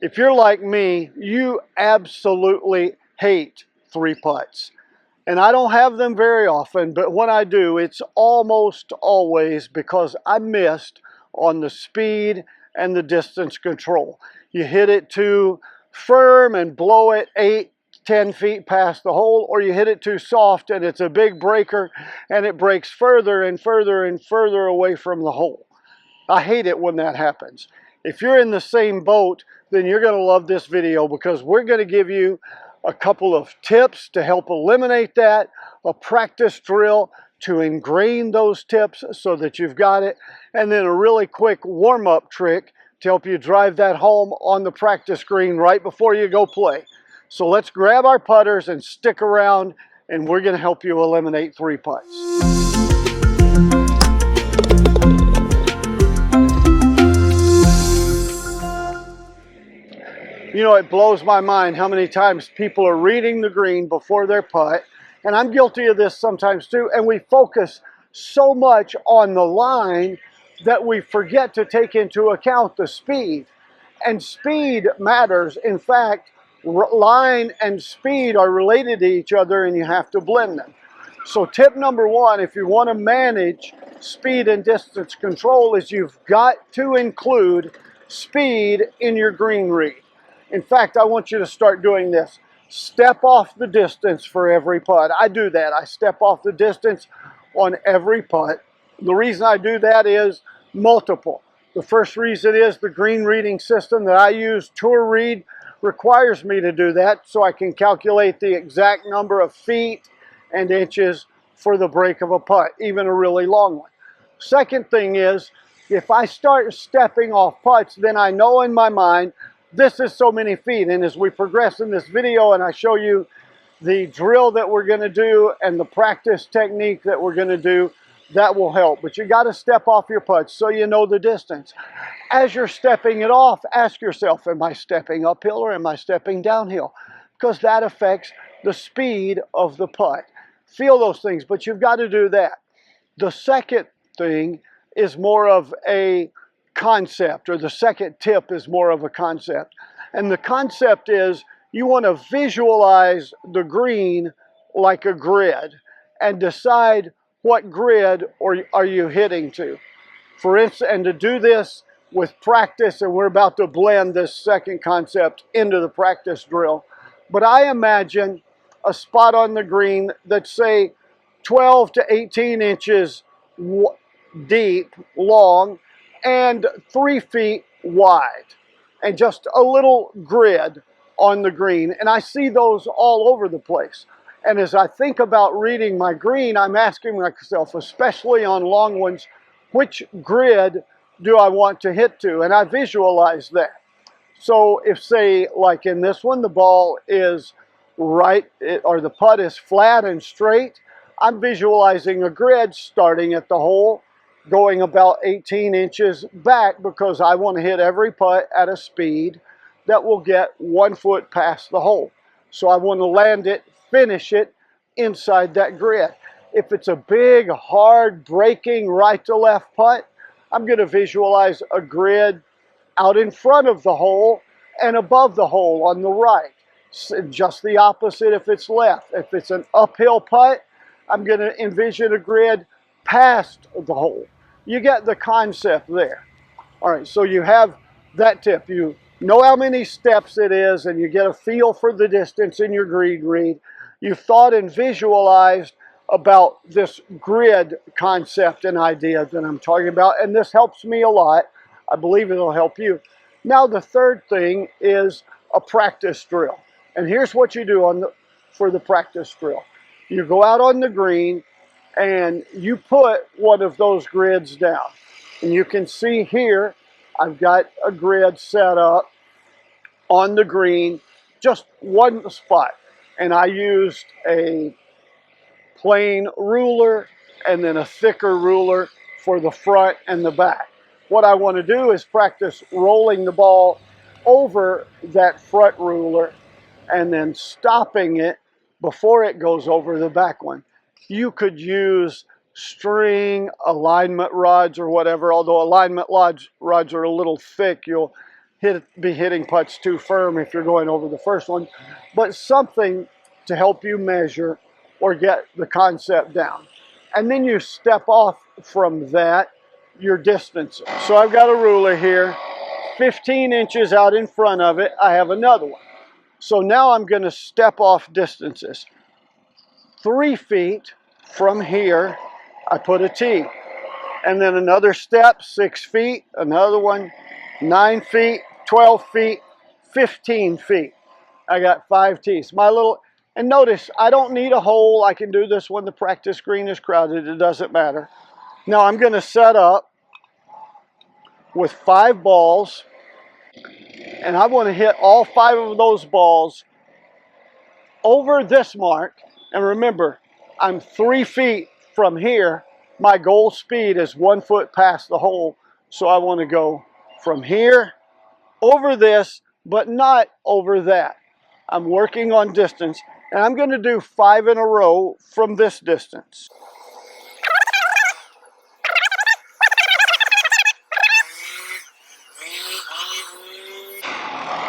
If you're like me, you absolutely hate three putts. And I don't have them very often, but when I do, it's almost always because I missed on the speed and the distance control. You hit it too firm and blow it 8-10 feet past the hole, or you hit it too soft and it's a big breaker and it breaks further and further and further away from the hole. I hate it when that happens. If you're in the same boat, then you're going to love this video, because we're going to give you a couple of tips to help eliminate that, a practice drill to ingrain those tips so that you've got it, and then a really quick warm-up trick to help you drive that home on the practice green right before you go play. So let's grab our putters and stick around, and we're going to help you eliminate three putts. You know, it blows my mind how many times people are reading the green before their putt, and I'm guilty of this sometimes too, and we focus so much on the line that we forget to take into account the speed. And speed matters. In fact, line and speed are related to each other, and you have to blend them. So tip number one, if you want to manage speed and distance control, is you've got to include speed in your green read. In fact, I want you to start doing this. Step off the distance for every putt. I do that. I step off the distance on every putt. The reason I do that is multiple. The first reason is the green reading system that I use, Tour Read, requires me to do that so I can calculate the exact number of feet and inches for the break of a putt, even a really long one. Second thing is, if I start stepping off putts, then I know in my mind this is so many feet. And as we progress in this video and I show you the drill that we're going to do and the practice technique that we're going to do, that will help. But you got to step off your putts so you know the distance. As you're stepping it off, ask yourself, am I stepping uphill or am I stepping downhill? Because that affects the speed of the putt. Feel those things, but you've got to do that. The second thing is more of a concept, or the second tip is more of a concept. And the concept is you want to visualize the green like a grid and decide what grid are you hitting to. For instance, and to do this with practice, and we're about to blend this second concept into the practice drill, but I imagine a spot on the green that's, say, 12 to 18 inches deep, long, and 3 feet wide, and just a little grid on the green. And I see those all over the place. And as I think about reading my green, I'm asking myself, especially on long ones, which grid do I want to hit to? And I visualize that. So if, say, like in this one, the ball is or the putt is flat and straight, I'm visualizing a grid starting at the hole, going about 18 inches back, because I want to hit every putt at a speed that will get 1 foot past the hole. So I want to land it, finish it inside that grid. If it's a big, hard, breaking right to left putt, I'm going to visualize a grid out in front of the hole and above the hole on the right. Just the opposite if it's left. If it's an uphill putt, I'm going to envision a grid past the hole. You get the concept there. All right, so you have that tip. You know how many steps it is, and you get a feel for the distance in your green read. You've thought and visualized about this grid concept and idea that I'm talking about, and this helps me a lot. I believe it'll help you. Now the third thing is a practice drill. And here's what you do for the practice drill. You go out on the green and you put one of those grids down. And you can see here, I've got a grid set up on the green, just one spot. And I used a plain ruler and then a thicker ruler for the front and the back. What I want to do is practice rolling the ball over that front ruler and then stopping it before it goes over the back one. You could use string, alignment rods, or whatever, although alignment rods are a little thick. You'll be hitting putts too firm if you're going over the first one, but something to help you measure or get the concept down. And then you step off from that, your distance. So I've got a ruler here, 15 inches out in front of it, I have another one. So now I'm going to step off distances. 3 feet from here, I put a tee. And then another step, 6 feet, another one, 9 feet, 12 feet, 15 feet. I got 5 tees. And notice, I don't need a hole. I can do this when the practice green is crowded. It doesn't matter. Now I'm going to set up with 5 balls. And I want to hit all 5 of those balls over this mark. And remember, I'm 3 feet from here. My goal speed is 1 foot past the hole. So I want to go from here over this, but not over that. I'm working on distance, and I'm going to do 5 in a row from this distance.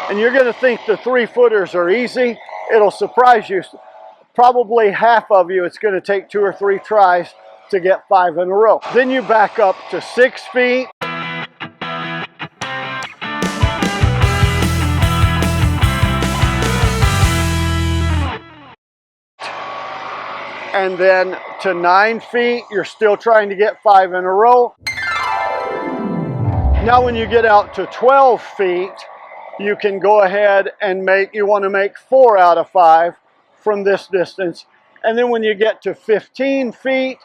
And you're going to think the 3-footers are easy. It'll surprise you. Probably half of you, it's going to take 2 or 3 tries to get 5 in a row. Then you back up to 6 feet. And then to 9 feet, you're still trying to get 5 in a row. Now when you get out to 12 feet, you can go ahead and you want to make 4 out of 5 from this distance. And then when you get to 15 feet,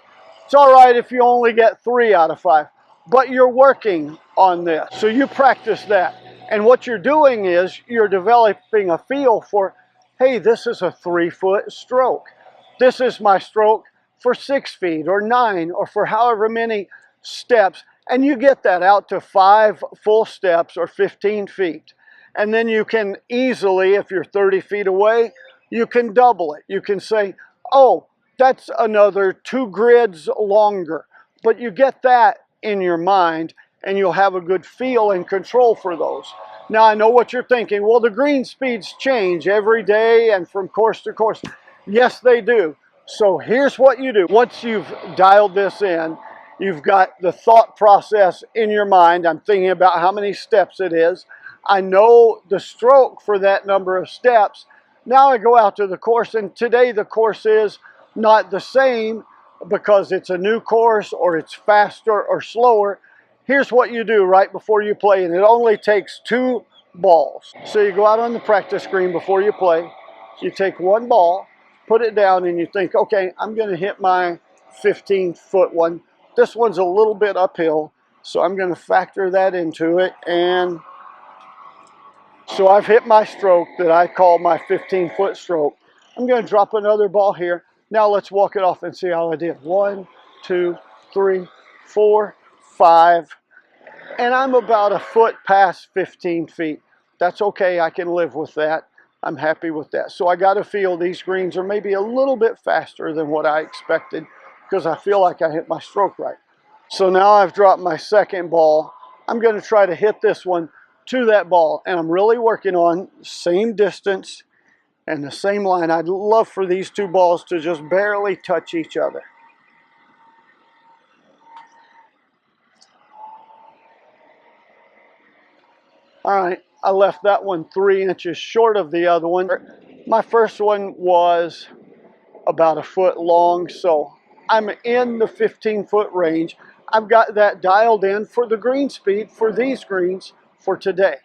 it's all right if you only get 3 out of 5, but you're working on this. So you practice that. And what you're doing is you're developing a feel for, hey, this is a 3-foot stroke. This is my stroke for 6 feet or 9 or for however many steps. And you get that out to 5 full steps or 15 feet. And then you can easily, if you're 30 feet away, you can double it. You can say, oh, that's another 2 grids longer. But you get that in your mind and you'll have a good feel and control for those. Now I know what you're thinking. Well, the green speeds change every day and from course to course. Yes, they do. So here's what you do. Once you've dialed this in, you've got the thought process in your mind. I'm thinking about how many steps it is. I know the stroke for that number of steps. Now I go out to the course, and today the course is not the same because it's a new course or it's faster or slower. Here's what you do right before you play, and it only takes 2 balls. So you go out on the practice green before you play. You take 1 ball, put it down, and you think, okay, I'm going to hit my 15-foot one. This one's a little bit uphill, so I'm going to factor that into it. And so I've hit my stroke that I call my 15-foot stroke. I'm going to drop another ball here. Now let's walk it off and see how I did. 1, 2, 3, 4, 5. And I'm about a foot past 15 feet. That's okay. I can live with that. I'm happy with that. So I got to feel these greens are maybe a little bit faster than what I expected because I feel like I hit my stroke right. So now I've dropped my second ball. I'm going to try to hit this one to that ball, and I'm really working on same distance and the same line. I'd love for these 2 balls to just barely touch each other. All right, I left that one 3 inches short of the other one. My first one was about a foot long, so I'm in the 15-foot range. I've got that dialed in for the green speed for these greens for today.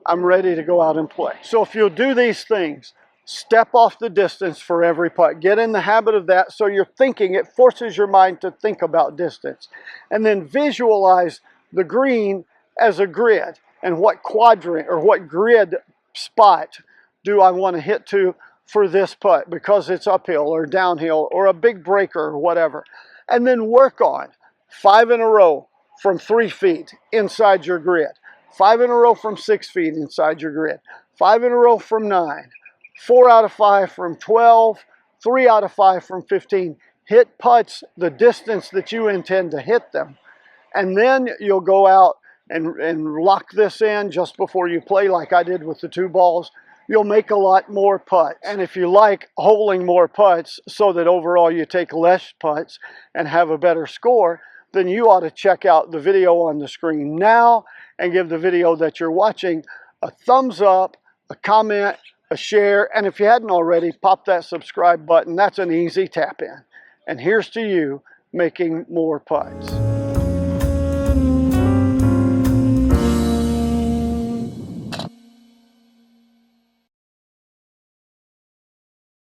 I'm ready to go out and play. So if you'll do these things, step off the distance for every putt. Get in the habit of that so you're thinking. It forces your mind to think about distance. And then visualize the green as a grid. And what quadrant or what grid spot do I want to hit to for this putt because it's uphill or downhill or a big breaker or whatever. And then work on 5 in a row from 3 feet inside your grid. 5 in a row from 6 feet inside your grid. 5 in a row from 9. 4 out of 5 from 12. 3 out of 5 from 15. Hit putts the distance that you intend to hit them. And then you'll go out and lock this in just before you play like I did with the 2 balls, you'll make a lot more putts. And if you like holing more putts so that overall you take less putts and have a better score, then you ought to check out the video on the screen now and give the video that you're watching a thumbs up, a comment, a share, and if you hadn't already, pop that subscribe button. That's an easy tap in. And here's to you making more putts.